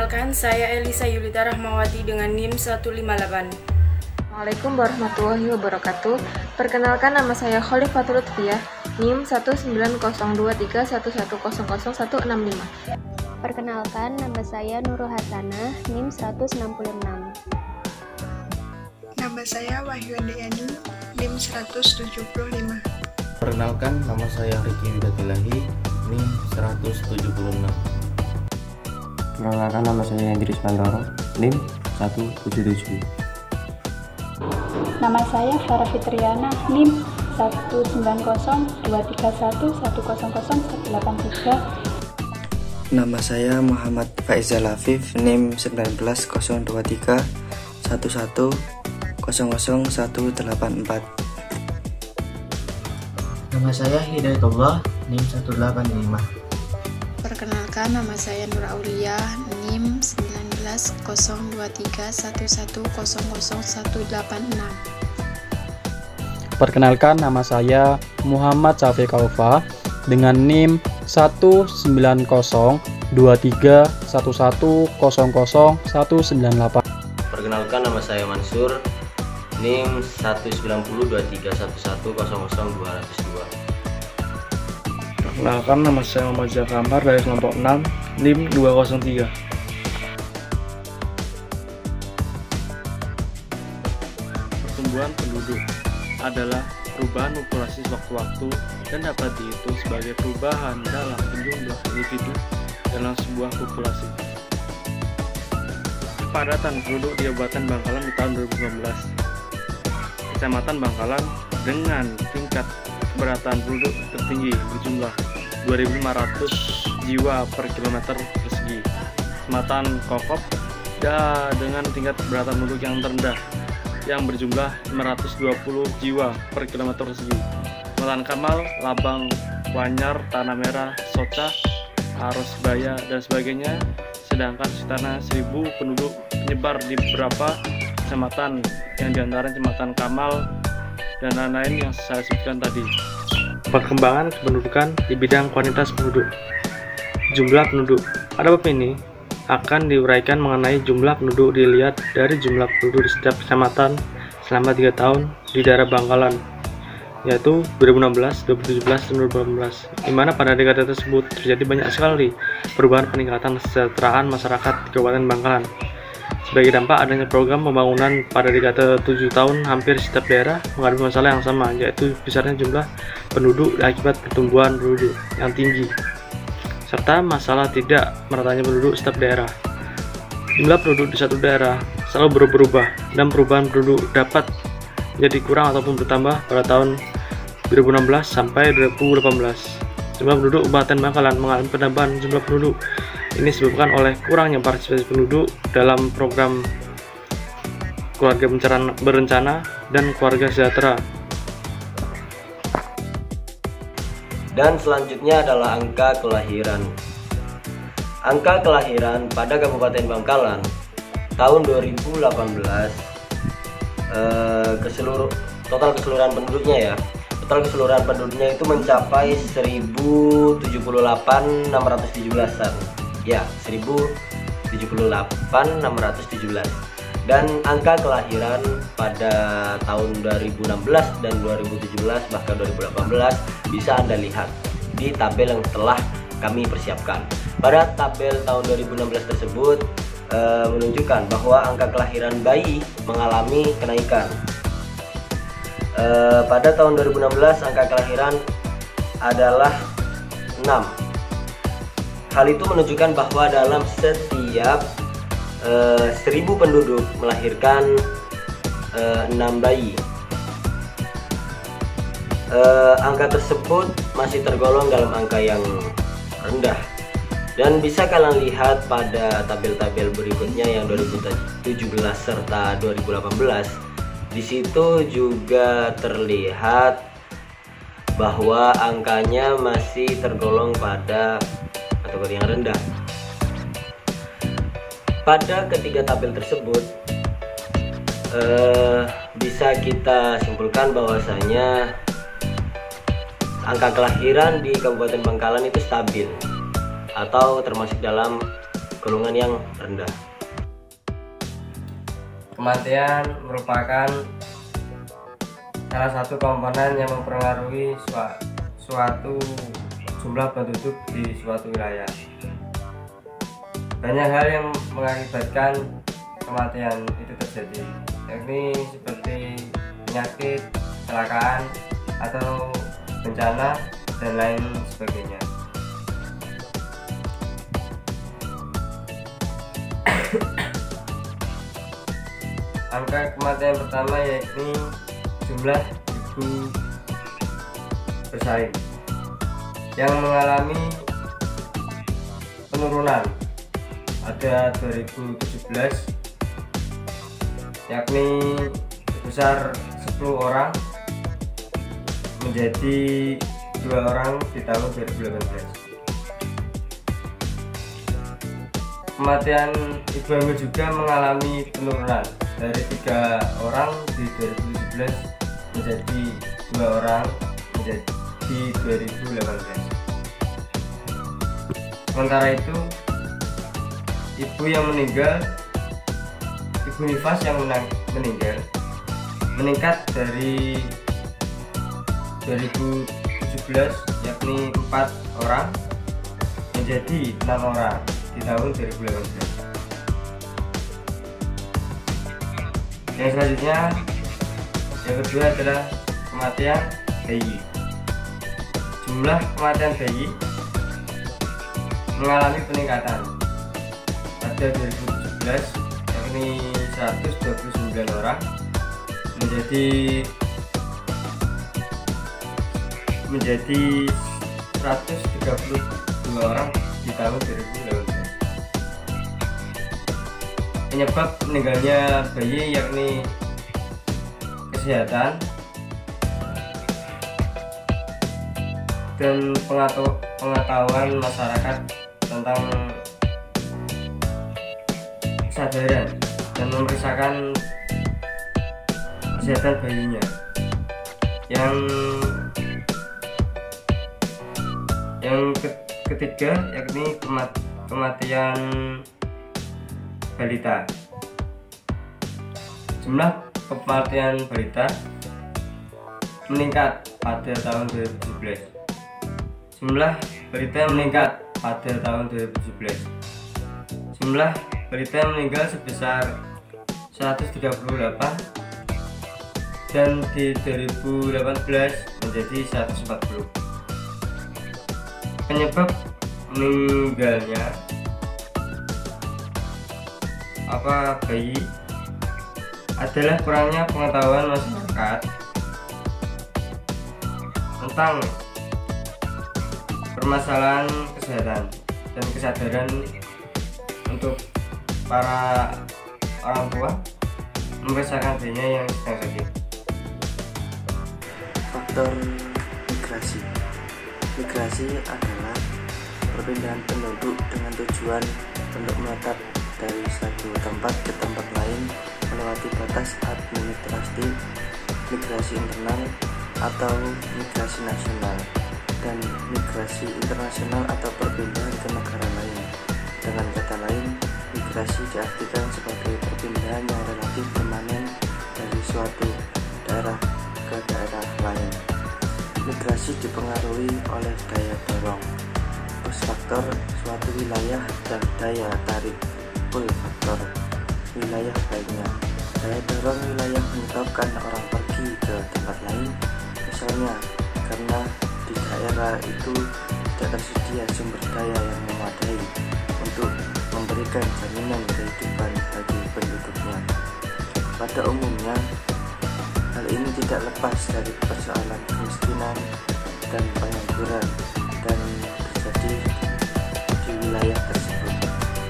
Perkenalkan, saya Elisa Yulita Rahmawati dengan NIM 158. Assalamualaikum warahmatullahi wabarakatuh. Perkenalkan, nama saya Khalifatul Lutfiyah, NIM 1902311000165. Perkenalkan, nama saya Nurul Hasanah, NIM 166. Nama saya Wahyuandi Yani, NIM 175. Perkenalkan, nama saya Riki Widatilahi, NIM 176. Perkenalkan, nama saya Hendris Pantoro, NIM 177. Nama saya Farah Fitriana, NIM 190231100100183. Nama saya Muhammad Faizal Afif, NIM 190231100100184. Nama saya Hidayatullah, NIM 185. Perkenalkan, nama saya Nur Aulia, NIM 190231100100186. Perkenalkan, nama saya Muhammad Syafiq Kaufa dengan NIM 190231100100198. Perkenalkan, nama saya Mansur, NIM 1902311000202. Perkenalkan, nama saya Muhammad Zakamar dari kelompok 6, NIM 203. Pertumbuhan penduduk adalah perubahan populasi sewaktu-waktu dan dapat dihitung sebagai perubahan dalam jumlah individu dalam sebuah populasi. Kepadatan penduduk di Kabupaten Bangkalan di tahun 2019. Kecamatan Bangkalan dengan tingkat kepadatan penduduk tertinggi berjumlah 2.500 jiwa per kilometer persegi. Kecamatan Kokop dengan tingkat kepadatan penduduk yang terendah yang berjumlah 520 jiwa per kilometer persegi. Kecamatan Kamal, Labang, Wanyar, Tanah Merah, Soca, Arosbaya, dan sebagainya. Sedangkan sekitarnya 1.000 penduduk menyebar di beberapa kecamatan yang diantara Kecamatan Kamal dan lain-lain yang saya sebutkan tadi. Perkembangan kependudukan di bidang kuantitas penduduk. Jumlah penduduk. Pada bab ini akan diuraikan mengenai jumlah penduduk dilihat dari jumlah penduduk di setiap kecamatan selama 3 tahun di daerah Bangkalan, yaitu 2016, 2017, dan 2018, di mana pada dekade tersebut terjadi banyak sekali perubahan peningkatan kesejahteraan masyarakat di Kabupaten Bangkalan. Sebagai dampak adanya program pembangunan pada dekade 7 tahun, hampir setiap daerah menghadapi masalah yang sama, yaitu besarnya jumlah penduduk akibat pertumbuhan penduduk yang tinggi, serta masalah tidak meratanya penduduk setiap daerah. Jumlah penduduk di satu daerah selalu berubah dan perubahan penduduk dapat menjadi kurang ataupun bertambah pada tahun 2016 sampai 2018. Jumlah penduduk Kabupaten Bangkalan mengalami penambahan jumlah penduduk. Ini disebabkan oleh kurangnya partisipasi penduduk dalam program keluarga berencana dan keluarga sejahtera. Dan selanjutnya adalah angka kelahiran. Angka kelahiran pada Kabupaten Bangkalan tahun 2018 total keseluruhan penduduknya ya. Total keseluruhan penduduknya itu mencapai 1.078.617-an. Ya, 1.078.617. Dan angka kelahiran pada tahun 2016 dan 2017 bahkan 2018 bisa Anda lihat di tabel yang telah kami persiapkan. Pada tabel tahun 2016 tersebut menunjukkan bahwa angka kelahiran bayi mengalami kenaikan. Pada tahun 2016 angka kelahiran adalah 6. Hal itu menunjukkan bahwa dalam setiap 1.000 penduduk melahirkan 6 bayi. Angka tersebut masih tergolong dalam angka yang rendah, dan bisa kalian lihat pada tabel-tabel berikutnya yang 2017 serta 2018. Di situ juga terlihat bahwa angkanya masih tergolong pada kategori yang rendah. Pada ketiga tabel tersebut bisa kita simpulkan bahwasanya angka kelahiran di Kabupaten Bangkalan itu stabil atau termasuk dalam golongan yang rendah. Kematian merupakan salah satu komponen yang mempengaruhi suatu jumlah penduduk di suatu wilayah. Banyak hal yang mengakibatkan kematian itu terjadi, yakni seperti penyakit, kecelakaan, atau bencana, dan lain sebagainya. Angka kematian pertama yakni jumlah ibu bersalin yang mengalami penurunan pada 2017, yakni sebesar 10 orang menjadi 2 orang di tahun 2018. Kematian ibu hamil juga mengalami penurunan dari 3 orang di 2017 menjadi 2 orang di 2018. Sementara itu, ibu nifas yang meninggal meningkat dari 2017, yakni 4 orang menjadi 6 orang di tahun 2018. Yang selanjutnya, yang kedua adalah kematian bayi. Jumlah kematian bayi mengalami peningkatan pada 2017, yakni 129 orang menjadi 132 orang di tahun 2018. Penyebab meninggalnya bayi yakni kesehatan dan pengetahuan masyarakat tentang kesadaran dan memeriksakan kesehatan bayinya. Yang ketiga yakni kematian balita. Jumlah kematian balita meningkat pada tahun 2017. Jumlah balita meningkat pada tahun 2017. Jumlah balita meninggal sebesar 138 dan di 2018 menjadi 140. Penyebab meninggalnya bayi adalah kurangnya pengetahuan masyarakat tentang permasalahan kesehatan dan kesadaran untuk para orang tua memeriksakan bayinya yang sedang sakit. Faktor migrasi. Migrasi adalah perpindahan penduduk dengan tujuan untuk menetap dari satu tempat ke tempat lain melewati batas administratif, migrasi internal atau migrasi nasional, dan migrasi internasional atau perpindahan ke negara lain. Dengan kata lain, migrasi diartikan sebagai perpindahan yang relatif permanen dari suatu daerah ke daerah lain. Migrasi dipengaruhi oleh daya dorong, push faktor suatu wilayah, dan daya tarik pull faktor wilayah lainnya. Daya dorong wilayah menyebabkan orang pergi ke tempat lain, misalnya karena di daerah itu tidak tersedia sumber daya yang memadai untuk memberikan jaminan kehidupan bagi penduduknya. Pada umumnya, hal ini tidak lepas dari persoalan kemiskinan dan pengangguran dan terjadi di wilayah tersebut.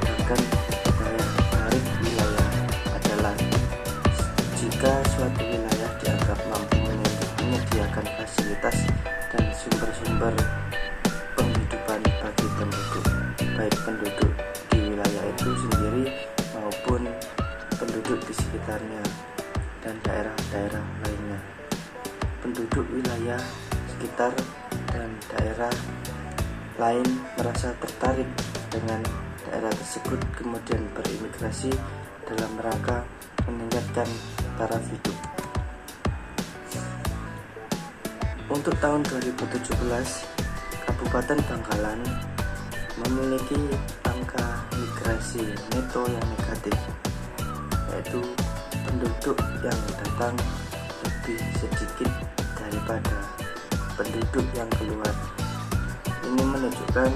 Bahkan daya tarik wilayah adalah jika suatu wilayah dianggap mampu menyediakan fasilitas dan sumber-sumber penghidupan bagi penduduk, baik penduduk di wilayah itu sendiri maupun penduduk di sekitarnya dan daerah-daerah lainnya. Penduduk wilayah sekitar dan daerah lain merasa tertarik dengan daerah tersebut kemudian berimigrasi dalam rangka meningkatkan taraf hidup. Untuk tahun 2017, Kabupaten Bangkalan memiliki angka migrasi neto yang negatif, yaitu penduduk yang datang lebih sedikit daripada penduduk yang keluar. Ini menunjukkan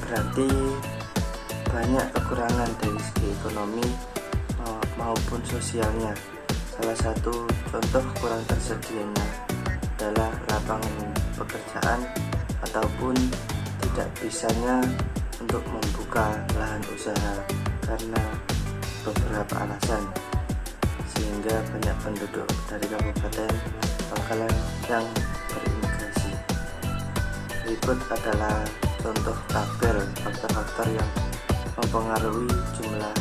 berarti banyak kekurangan dari segi ekonomi maupun sosialnya. Salah satu contoh kurang tersedianya adalah lapangan pekerjaan ataupun tidak bisanya untuk membuka lahan usaha karena beberapa alasan, sehingga banyak penduduk dari Kabupaten Bangkalan yang berimigrasi. Berikut adalah contoh tabel faktor-faktor yang mempengaruhi jumlah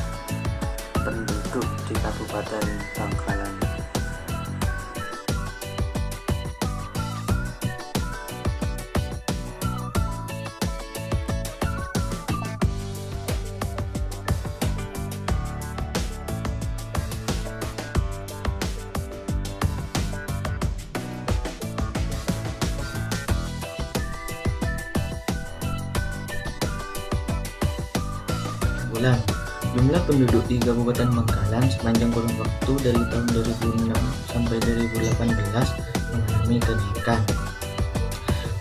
penduduk di Kabupaten Bangkalan. Bulan. Jumlah penduduk di Kabupaten Bangkalan sepanjang kurun waktu dari tahun 2006 sampai 2018 mengalami kenaikan.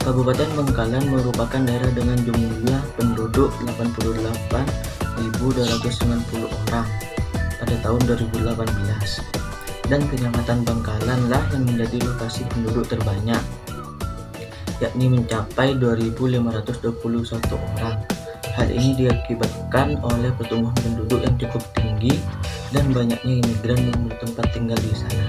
Kabupaten Bangkalan merupakan daerah dengan jumlah penduduk 88.290 orang pada tahun 2018, dan Kecamatan Bangkalan lah yang menjadi lokasi penduduk terbanyak, yakni mencapai 2.521 orang. Hal ini diakibatkan oleh pertumbuhan penduduk yang cukup tinggi dan banyaknya imigran yang bertempat tinggal di sana.